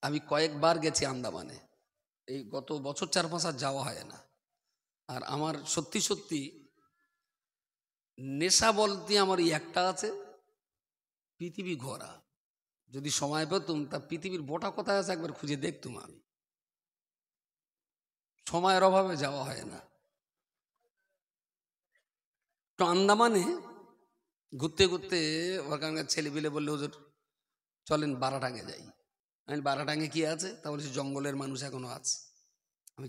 আমি কয়েকবার গেছি আন্দামানে, এই গত বছর 4-5 আর যাওয়া হয় না। আর আমার সত্যি সত্যি নেশা বলতে আমার এই একটা আছে, পৃথিবী ঘোরা। যদি সময় পেতুম তা পৃথিবীর বোটা কোথায় আছে একবার খুঁজে দেখতুম। আমি সময়ের অভাবে যাওয়া হয় না। তো আন্দামানে ঘুরতে ঘুরতে ওখানকার ছেলেপিলে বললে, হুজুর চলেন বারাটাঙ্গে যাই। আমি বারাটাঙ্গে কি আছে? তা বলছি জঙ্গলের মানুষ এখনো আছে। আমি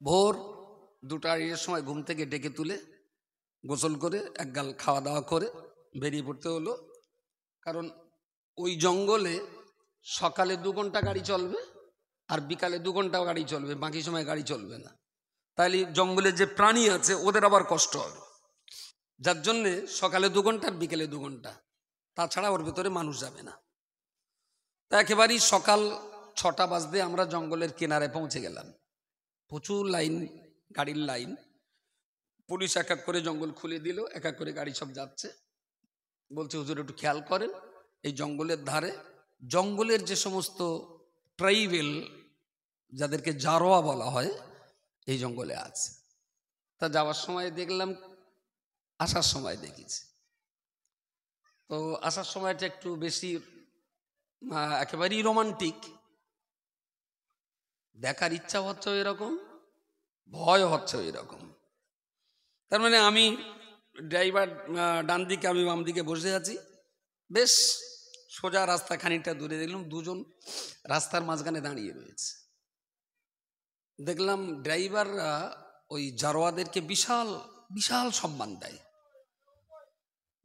ভোর 2-2:30 সময় ঘুম থেকে ডেকে তুলে গোসল করে একগাল খাওয়া দাওয়া করে বেরিয়ে পড়তে হলো। কারণ ওই জঙ্গলে সকালে 2 ঘন্টা গাড়ি চলবে আর বিকালে 2 ঘন্টাও গাড়ি চলবে, বাকি সময় গাড়ি চলবে না। তাইলে জঙ্গলের যে প্রাণী আছে ওদের আবার কষ্ট হবে, যার জন্যে সকালে 2 ঘন্টা আর বিকেলে 2 ঘন্টা, তাছাড়া ওর ভেতরে মানুষ যাবে না। তা একেবারেই সকাল 6টা বাজতে আমরা জঙ্গলের কিনারে পৌঁছে গেলাম। প্রচুর লাইন, গাড়ির লাইন। পুলিশ এক এক করে জঙ্গল খুলে দিল, এক এক করে গাড়ি সব যাচ্ছে। বলছে হুজুর একটু খেয়াল করেন, এই জঙ্গলের ধারে জঙ্গলের যে সমস্ত ট্রাইবেল, যাদেরকে জারোয়া বলা হয়, এই জঙ্গলে আছে। তা যাওয়ার সময় দেখলাম, আসার সময় দেখেছি। তো আসার সময়টা একটু বেশি একেবারেই রোমান্টিক। দেখার ইচ্ছা হচ্ছে এরকম, ভয় হচ্ছে এরকম। তার মানে আমি ড্রাইভার ডান দিকে, আমি বাম দিকে বসে আছি। বেশ সোজা রাস্তা, খানিকটা দূরে দেখলাম দুজন রাস্তার মাঝখানে দাঁড়িয়ে রয়েছে। দেখলাম ড্রাইভাররা ওই জারোয়াদেরকে বিশাল বিশাল সম্মান দেয়,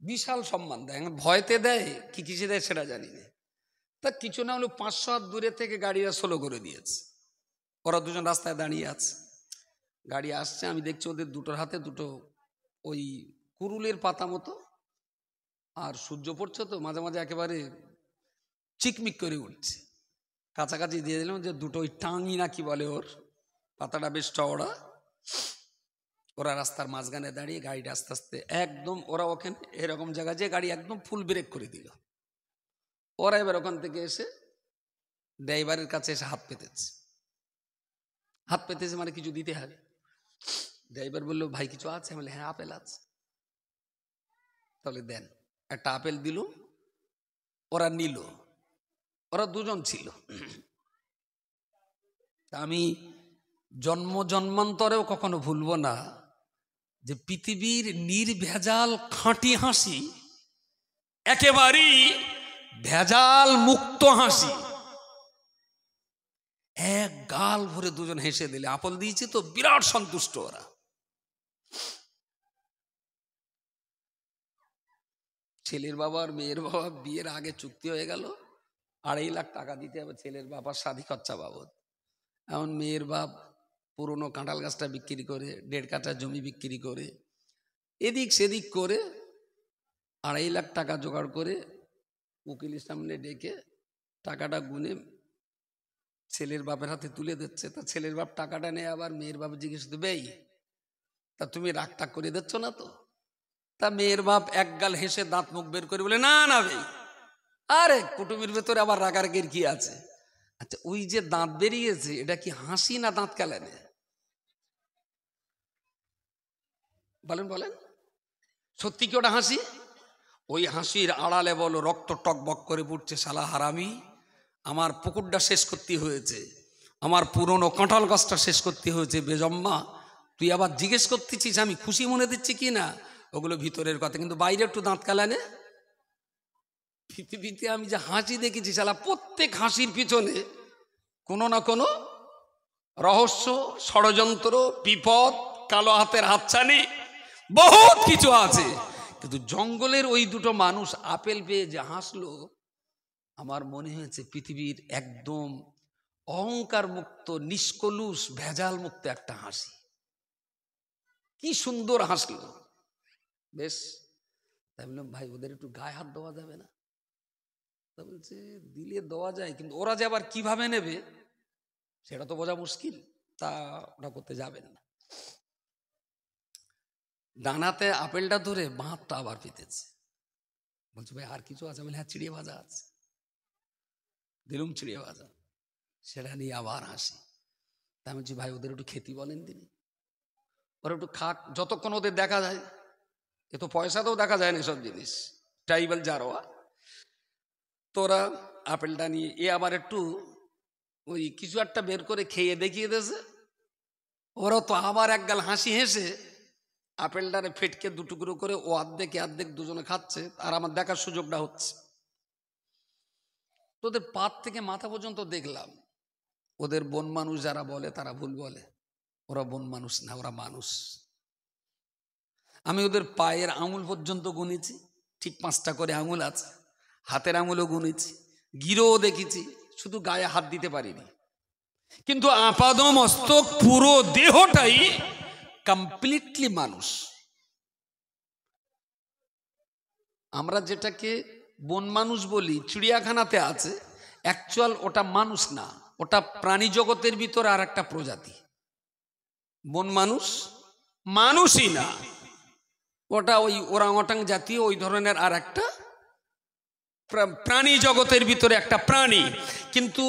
বিশাল সম্মান দেয়। ভয়তে দেয় কি কিসে দেয় সেটা জানি না। তা কিছু না হলেও 500 হাত দূরে থেকে গাড়িরা স্লো করে দিয়েছে। ওরা দুজন রাস্তায় দাঁড়িয়ে আছে, গাড়ি আসছে। আমি দেখছি ওদের দুটোর হাতে দুটো ওই কুরুলের পাতা মতো, আর সূর্য পড়ছে তো মাঝে মাঝে একেবারে চিকমিক করে উঠছে। কাছাকাছি দিয়ে দিলাম যে দুটো ওই টাঙি না কি বলে, ওর পাতাটা বেশ চওড়া। ওরা রাস্তার মাঝখানে দাঁড়িয়ে গাড়িটা আস্তে আস্তে একদম, ওরা ওখানে এরকম জায়গায় যে গাড়ি একদম ফুল ব্রেক করে দিল। ওরা এবার ওখান থেকে এসে ড্রাইভারের কাছে এসে হাত পেতেছে। হাত পেতেছে মানে কিছু দিতে হবে। ড্রাইভার বললো, ভাই কিছু আছে? আমি বলি, হ্যাঁ আপেল আছে। তাহলে দেন। একটা আপেল দিল, ওরা নিল। ওরা দুজন ছিল। আমি জন্ম জন্মান্তরেও কখনো ভুলবো না যে পৃথিবীর নির্ভেজাল খাঁটি হাসি, একেবারেই ভেজাল মুক্ত হাসি, এক গাল ভরে দুজন হেসে দিলে। আপেল দিয়েছে তো বিরাট সন্তুষ্ট ওরা। ছেলের বাবা আর মেয়ের বাবা বিয়ের আগে চুক্তি হয়ে গেল, 2.5 লাখ টাকা দিতে হবে ছেলের বাবার শাদী খরচা বাবদ। এমন মেয়ের বাপ পুরনো কাঁঠাল গাছটা বিক্রি করে, 1.5 কাঠা জমি বিক্রি করে, এদিক সেদিক করে 2.5 লাখ টাকা জোগাড় করে উকিলের সামনে ডেকে টাকাটা গুনে ছেলের বাপের হাতে তুলে দিচ্ছে। তা ছেলের বাপ টাকাটা নেই, আবার মেয়ের বাপ জিজ্ঞেস করবে, এই তা তুমি রাগ টাগ করে দিচ্ছ না তো? তা মেয়ের বাপ একগাল হেসে দাঁত মুখ বের করে বলে, না না ভাই, আরে কুটুমের ভেতরে আবার রাগারাগির কি আছে? আচ্ছা ওই যে দাঁত বেরিয়েছে, এটা কি হাসি না দাঁত কেলানে? বলেন বলেন, সত্যি কি ওটা হাসি? ওই হাসির আড়ালে বলো রক্ত টকবক করে পড়ছে, শালা হারামি, আমার পুকুরটা শেষ করতে হয়েছে, আমার পুরনো কাঁঠাল গাছটা শেষ করতে হয়েছে বেজম্মা। তুই আবার জিজ্ঞেস করতেছিস আমি খুশি মনে দিচ্ছি কি না? ওগুলো ভিতরের কথা, কিন্তু বাইরে একটু দাঁত কালানে। পৃথিবীতে আমি যে হাসি দেখেছি, শালা প্রত্যেক হাসির পিছনে কোনো না কোনো রহস্য, ষড়যন্ত্র, বিপদ, কালো হাতের হাতছানি, বহুত কিছু আছে। কিন্তু জঙ্গলের ওই দুটো মানুষ আপেল পেয়ে যে হাসলো, আমার মনে হয়েছে পৃথিবীর একদম অহংকার মুক্ত, নিষ্কলুষ, ভেজাল মুক্ত একটা হাসি। কি সুন্দর হাসলো। বেশ, তাই বললাম, ভাই ওদের একটু গায়ে হাত দেওয়া যাবে না? তা বলছে দিলে দেওয়া যায়, কিন্তু ওরা যে আবার কিভাবে নেবে সেটা তো বোঝা মুশকিল। তা ওটা করতে যাবেন না। ডানাতে আপেলটা ধরে বাঁধটা আবার পেতেছে। বলছে ভাই আর কিছু আছে? বলে হ্যাঁ, চিড়িয়ে ভাজা আছে। দিলুম চিড়িয়া ভাজা, সেটা নিয়ে আবার হাসি। তা আমি বলছি ভাই ওদের একটু খেতে বলেন তিনি, ওরা একটু খাক, যতক্ষণ ওদের দেখা যায়। এ তো পয়সাতেও দেখা যায় না সব জিনিস, ট্রাইবাল জারোয়া। তোরা আপেলটা নিয়ে এ আবার একটু ওই কিছু একটা বের করে খেয়ে দেখিয়ে দিয়েছে। ওরা তো আবার এক গাল হাসি হেসে আপেলটারে ফেটকে দুটুকরো করে ও অর্ধেক দুজনে খাচ্ছে, আর আমার দেখার সুযোগটা হচ্ছে। তোদের পাত থেকে মাথা পর্যন্ত দেখলাম। ওদের বন মানুষ যারা বলে তারা ভুল বলে, ওরা বন মানুষ না, ওরা মানুষ। আমি ওদের পায়ের আঙুল পর্যন্ত গুনেছি, ঠিক 5টা করে আঙুল আছে, হাতের আঙুলও গুনেছি, গিরোও দেখেছি, শুধু গায়ে হাত দিতে পারিনি। কিন্তু আপাদ মস্তক পুরো দেহটাই কমপ্লিটলি মানুষ। আমরা যেটাকে বন মানুষ বলি, চিড়িয়াখানাতে আছে, অ্যাকচুয়াল ওটা মানুষ না, ওটা প্রাণী জগতের ভিতরে আর একটা প্রজাতি। বন মানুষ মানুষই না, ওটা ওই ওরাংওটাং জাতীয় ওই ধরনের আর একটা প্রাণী জগতের ভিতরে একটা প্রাণী। কিন্তু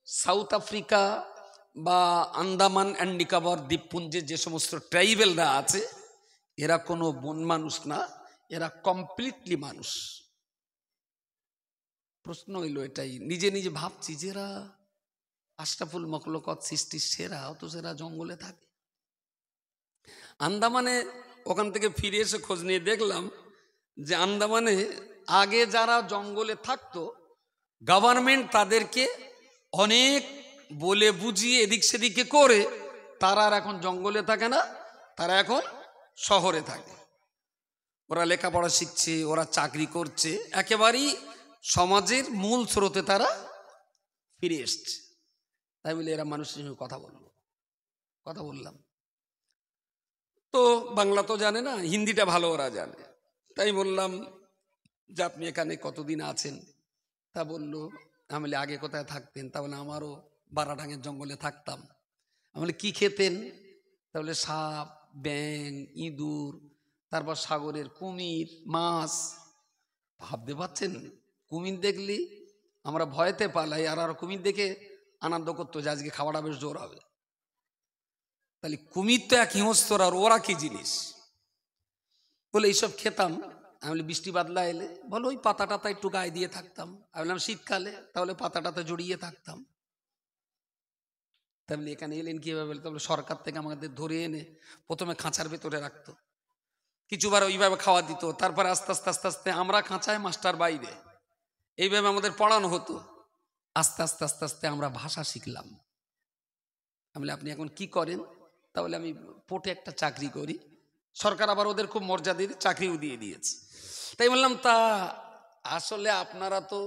সাউথ আফ্রিকা বা আন্দামান অ্যান্ড নিকোবর দ্বীপপুঞ্জে যে সমস্ত ট্রাইবেলরা আছে, এরা কোনো বন মানুষ না, এরা কমপ্লিটলি মানুষ। প্রশ্ন হইল এটাই, নিজে নিজে ভাবছি যে এরা আশরাফুল মখলুকাত সৃষ্টির সেরা, অথচ এরা জঙ্গলে থাকে। আন্দামানে ওখান থেকে ফিরে এসে খোঁজ নিয়ে দেখলাম যে আন্দামানে আগে যারা জঙ্গলে থাকতো, গভর্নমেন্ট তাদেরকে অনেক বলে বুঝিয়ে এদিক সেদিকে করে তারা আর এখন জঙ্গলে থাকে না, তারা এখন শহরে থাকে। ওরা লেখাপড়া শিখছে, ওরা চাকরি করছে, একেবারেই সমাজের মূল স্রোতে তারা ফিরে এসছে। তাই বলে এরা মানুষের সঙ্গে কথা বললাম। তো বাংলা তো জানে না, হিন্দিটা ভালো ওরা জানে। তাই বললাম যে আপনি এখানে কতদিন আছেন? তা বলল আমি বলি আগে কোথায় থাকতেন? তাহলে আমারও বারাডাঙ্গের জঙ্গলে থাকতাম। আমি বলি কি খেতেন? তাহলে সাপ, ব্যাং, ইঁদুর, তারপর সাগরের কুমির, মাছ। ভাবতে পারছেন, কুমির দেখলি আমরা ভয়তে পালাই, আর কুমির দেখে আনন্দ করতো যে আজকে খাওয়াটা বেশ জোর হবে। তাহলে কুমির তো এক হিংস্র, আর ওরা কি জিনিস? বলে এইসব খেতাম। আমি বলি বৃষ্টি বাদলা এলে? বলো ওই পাতা টাতা একটু গায়ে দিয়ে থাকতাম। আমি বললাম শীতকালে? তাহলে পাতা টাতা জড়িয়ে থাকতাম। তাহলে এখানে এলেন কিভাবে? তাহলে সরকার থেকে আমাদের ধরে এনে প্রথমে খাঁচার ভেতরে রাখতো, কিছুবার ওইভাবে খাওয়া দিত, তারপরে আস্তে আস্তে আস্তে আস্তে আমরা খাঁচায়, মাস্টার বাইরে, এইভাবে আমাদের পড়ানো হতো। আস্তে আস্তে আস্তে আস্তে আমরা ভাষা শিখলাম। আমি বলি আপনি এখন কি করেন? তাহলে আমি পোর্টে একটা চাকরি করি। সরকার আবার ওদের খুব মর্যাদা দিয়ে চাকরিও দিয়ে দিয়েছে। তাই বললাম তা আসলে আপনারা তো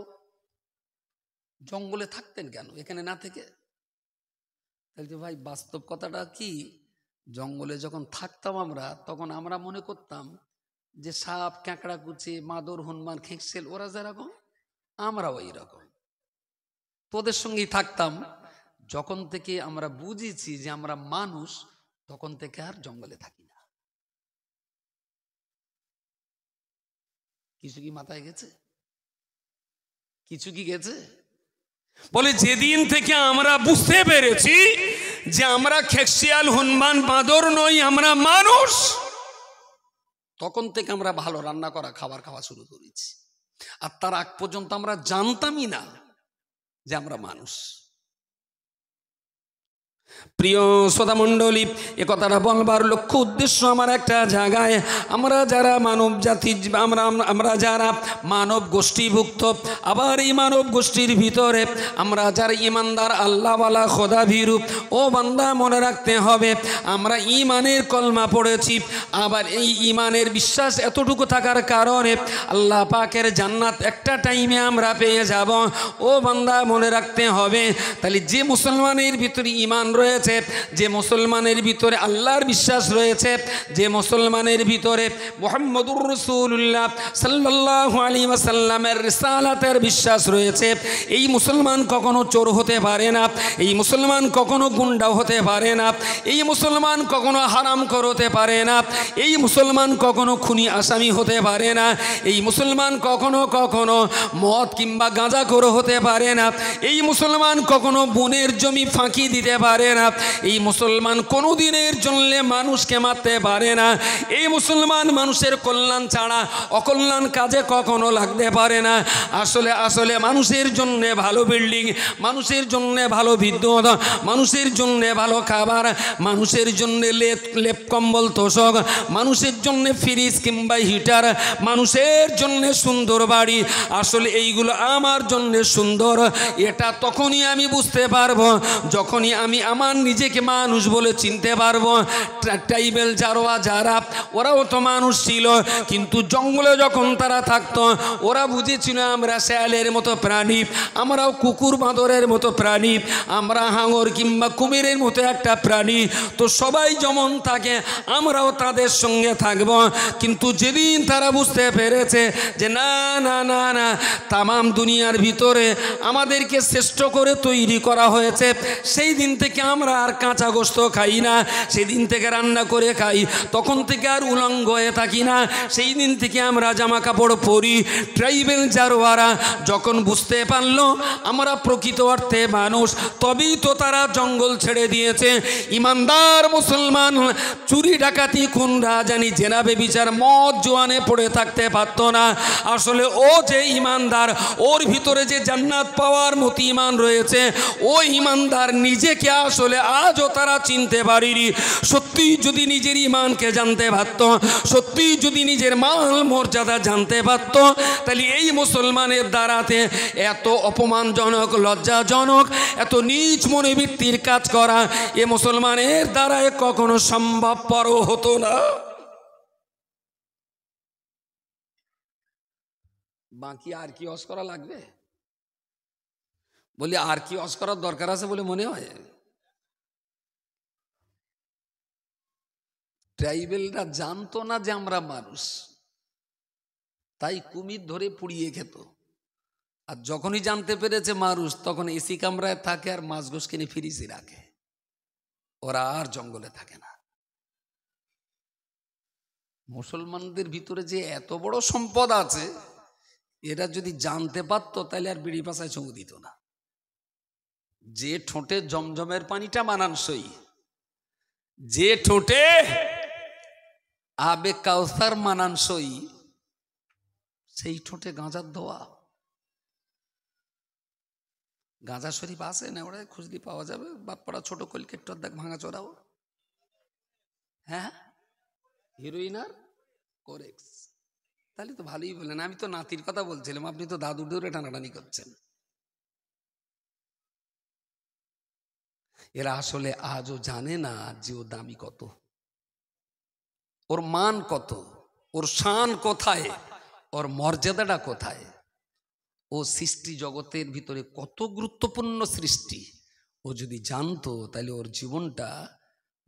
জঙ্গলে থাকতেন কেন এখানে না থেকে? তাহলে ভাই বাস্তব কথাটা কি, জঙ্গলে যখন থাকতাম আমরা, তখন আমরা মনে করতাম যে সাপ, ক্যাঁকড়া কুচি, মাদর, হনুমান, খেঁকশেল ওরা যেরকম আমরাও এইরকম, তোদের সঙ্গেই থাকতাম। যখন থেকে আমরা বুঝেছি যে আমরা মানুষ, তখন থেকে আর জঙ্গলে থাকি না। কিছু কি মাথায় গেছে? কিছু কি গেছে? বলে যেদিন থেকে আমরা বুঝতে পেরেছি যে আমরা খেকশিয়াল, হনুমান, বাঁদর নই, আমরা মানুষ, তখন থেকে আমরা ভালো রান্না করা খাবার খাওয়া শুরু করেছি। আর তার আগ পর্যন্ত আমরা জানতামই না যে আমরা মানুষ। প্রিয় শ্রোতা মণ্ডলী, এ কথাটা বলবার লক্ষ্য উদ্দেশ্য আমার একটা জায়গায়, আমরা যারা মানব জাতি, আমরা যারা মানব গোষ্ঠীভুক্ত, আবার এই মানব গোষ্ঠীর ভিতরে আমরা যারা ইমানদার, আল্লাহওয়ালা, খোদা ভীরু, ও বান্দা মনে রাখতে হবে আমরা ইমানের কলমা পড়েছি। আবার এই ইমানের বিশ্বাস এতটুকু থাকার কারণে আল্লাহ পাকের জান্নাত একটা টাইমে আমরা পেয়ে যাব। ও বান্দা মনে রাখতে হবে, তাহলে যে মুসলমানের ভিতরে ইমান রয়েছে, যে মুসলমানের ভিতরে আল্লাহর বিশ্বাস রয়েছে, যে মুসলমানের ভিতরে মুহাম্মদুর রাসূলুল্লাহ সাল্লাল্লাহু আলাইহি ওয়াসাল্লামের রিসালাতের বিশ্বাস রয়েছে, এই মুসলমান কখনো চোর হতে পারে না, এই মুসলমান কখনো গুন্ডা হতে পারে না, এই মুসলমান কখনো হারামখোর হতে পারে না, এই মুসলমান কখনো খুনি আসামি হতে পারে না, এই মুসলমান কখনো কখনো মদ কিংবা গাঁজাখোর হতে পারে না, এই মুসলমান কখনো বনের জমি ফাঁকি দিতে পারে না, এই মুসলমান কোনো দিনের জন্য মানুষকে মারতে পারে না, এই মুসলমান মানুষের কল্যাণ ছাড়া অকল্যাণ কাজে কখনো লাগতে পারে না। আসলে আসলে মানুষের জন্য ভালো বিল্ডিং, মানুষের জন্য ভালো বিদ্যুৎ, মানুষের জন্য ভালো খাবার, মানুষের জন্য লেপ কম্বল তোষক, মানুষের জন্য ফ্রিজ কিংবা হিটার, মানুষের জন্য সুন্দর বাড়ি, আসলে এইগুলো আমার জন্য সুন্দর। এটা তখনই আমি বুঝতে পারবো যখনই আমি আমার নিজেকে মানুষ বলে চিনতে পারবো। ট্রাইবেল জারোয়া যারা, ওরাও তো মানুষ ছিল, কিন্তু জঙ্গলে যখন তারা থাকতো ওরা বুঝেছিল আমরা শেয়ালের মতো প্রাণী, আমরাও কুকুর বাঁদরের মতো প্রাণী, আমরা হাঙর কিংবা কুমিরের মতো একটা প্রাণী। তো সবাই যেমন থাকে আমরাও তাদের সঙ্গে থাকব। কিন্তু যেদিন তারা বুঝতে পেরেছে যে না না না না, তামাম দুনিয়ার ভিতরে আমাদেরকে শ্রেষ্ঠ করে তৈরি করা হয়েছে, সেই দিন থেকে আমরা আর কাঁচা গোস্ত খাই না, সেই দিন থেকে রান্না করে খাই, তখন থেকে আর উলঙ্গ হয়ে থাকি না, সেই দিন থেকে আমরা জামা কাপড় পরি। ট্রাইবেল জারোয়ারা যখন বুঝতে পারলো আমরা প্রকৃত অর্থে মানুষ, তবেই তো তারা জঙ্গল ছেড়ে দিয়েছে। ইমানদার মুসলমান চুরি ডাকাতি খুন রাজানি জেনা বেবিচার মদ জোয়ানে পড়ে থাকতে পারত না। আসলে ও যে ইমানদার, ওর ভিতরে যে জান্নাত পাওয়ার মতো ইমান রয়েছে, ওই ইমানদার নিজেকে আসলে আজও তারা চিনতে পারেনি। সত্যি যদি নিজের ইমানকে জানতে পারত, সত্যি যদি নিজের মান মর্যাদা জানতে পারত, তাহলে এই মুসলমানের দ্বারাতে এত অপমানজনক, লজ্জাজনক, এত নীচ মনোবৃত্তির কাজ করা এ মুসলমানের দ্বারায় কখনো সম্ভবপর হতো না। বাকি আর কি অস করা লাগবে? বলি আর কি অস করার দরকার আছে বলে মনে হয়? ট্রাইবেলরা জানতো না যে আমরা মানুষ, তাই কুমির ধরে পুড়িয়ে খেত। আর যখনই জানতে পেরেছে মানুষ, তখন এসি কামরায় থাকে আর মাছ গোস কিনে ফ্রিজে রাখে, ওরা আর জঙ্গলে থাকে না। মুসলমানদের ভিতরে যে এত বড় সম্পদ আছে, এরা যদি জানতে পারতো তাহলে আর বিড়ি পাশায় চুমু দিত না। যে ঠোঁটে জমজমের পানিটা মানানসই, যে ঠোঁটে আবে কাউসার মানানসই, সেই ঠোঁটে গাঁজার ধোয়া। গাঁজা শরীফ আছে না, ওরা খুঁজলি পাওয়া যাবে। বাপ্পাড়া ছোট কলকেটর দেখ ভাঙা চড়াও। হ্যাঁ, হিরোইন আর কোরেক্স। তাহলে তো ভালোই বললেন। আমি তো নাতির কথা বলছিলাম, আপনি তো দাদু দৌড়ে টানাটানি করছেন। এরা আসলে আজও জানে না যে ও দামি কত, ওর মান কত, ওর শান কোথায়, ওর মর্যাদাটা কোথায়, ও সৃষ্টি জগতের ভিতরে কত গুরুত্বপূর্ণ সৃষ্টি। ও যদি জানতো তাহলে ওর জীবনটা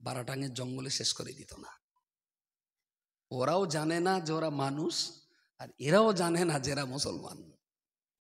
বারাটাঙ্গের জঙ্গলে শেষ করে দিত না। ওরাও জানে না যে ওরা মানুষ, আর এরাও জানে না যে এরা মুসলমান।